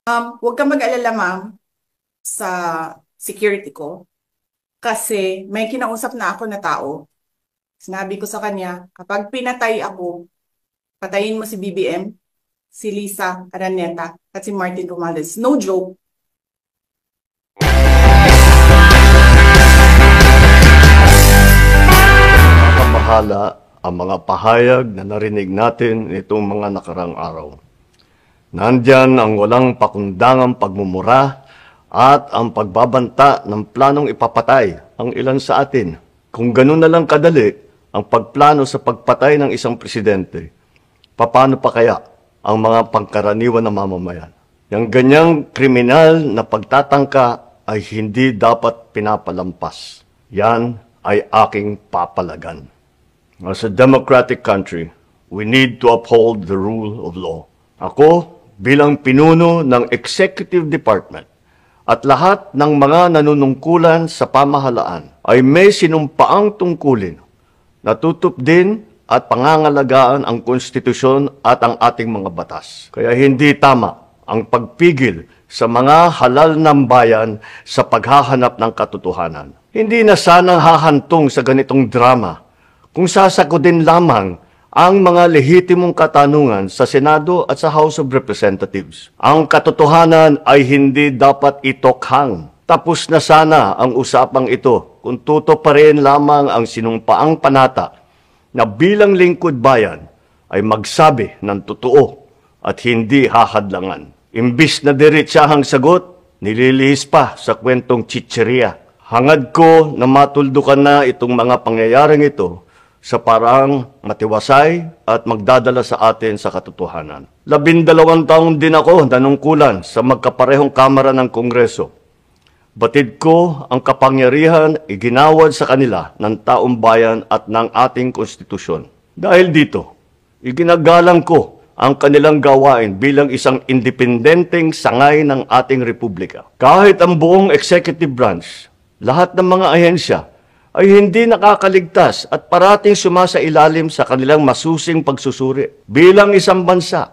Huwag kang mag-alala, ma'am, sa security ko. Kasi may kinausap na ako na tao. Sinabi ko sa kanya, kapag pinatay ako, patayin mo si BBM, si Lisa Araneta, at si Martin Romales. No joke. Nakakabahala ang mga pahayag na narinig natin nitong mga nakarang araw. Nandyan ang walang pakundangang pagmumura at ang pagbabanta ng planong ipapatay ang ilan sa atin. Kung ganun na lang kadali ang pagplano sa pagpatay ng isang presidente, paano pa kaya ang mga pangkaraniwan na mamamayan? Yung ganyang kriminal na pagtatangka ay hindi dapat pinapalampas. Yan ay aking papalagan. As a democratic country, we need to uphold the rule of law. Ako, bilang pinuno ng Executive Department at lahat ng mga nanunungkulan sa pamahalaan ay may sinumpaang tungkulin na tutupdin at pangangalagaan ang konstitusyon at ang ating mga batas. Kaya hindi tama ang pagpigil sa mga halal ng bayan sa paghahanap ng katotohanan. Hindi na sanang hahantong sa ganitong drama kung sasagutin lamang ang mga lehitimong katanungan sa Senado at sa House of Representatives. Ang katotohanan ay hindi dapat itokhang. Tapos na sana ang usapang ito kung tutuparin lamang ang sinumpaang panata na bilang lingkod bayan ay magsabi ng totoo at hindi hahadlangan. Imbis na diretsahang sagot, nililihis pa sa kwentong chicheria. Hangad ko na matuldukan na itong mga pangyayaring ito sa parang matiwasay at magdadala sa atin sa katotohanan. 12 taon din ako nanungkulan sa magkaparehong kamara ng Kongreso. Batid ko ang kapangyarihan iginawad sa kanila ng taong bayan at ng ating konstitusyon. Dahil dito, iginagalang ko ang kanilang gawain bilang isang independenteng sangay ng ating republika. Kahit ang buong executive branch, lahat ng mga ahensya ay hindi nakakaligtas at parating sumasailalim sa kanilang masusing pagsusuri. Bilang isang bansa,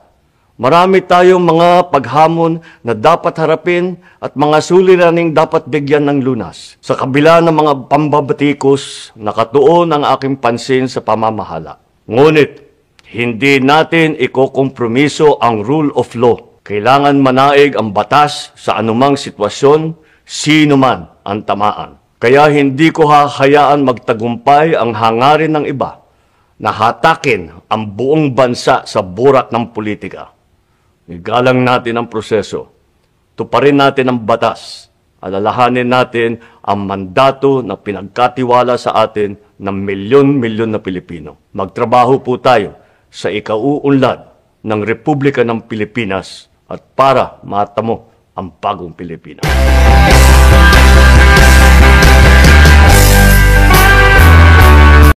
marami tayong mga paghamon na dapat harapin at mga suliraning dapat bigyan ng lunas. Sa kabila ng mga pambabatikos, nakatuon ang aking pansin sa pamamahala. Ngunit, hindi natin ikokompromiso ang rule of law. Kailangan manaig ang batas sa anumang sitwasyon, sino man ang tamaan. Kaya hindi ko hahayaan magtagumpay ang hangarin ng iba na hatakin ang buong bansa sa burak ng politika. Igalang natin ang proseso. Tuparin natin ang batas. Alalahanin natin ang mandato na pinagkatiwala sa atin ng milyon-milyon na Pilipino. Magtrabaho po tayo sa ikauunlad ng Republika ng Pilipinas at para matamo ang bagong Pilipinas.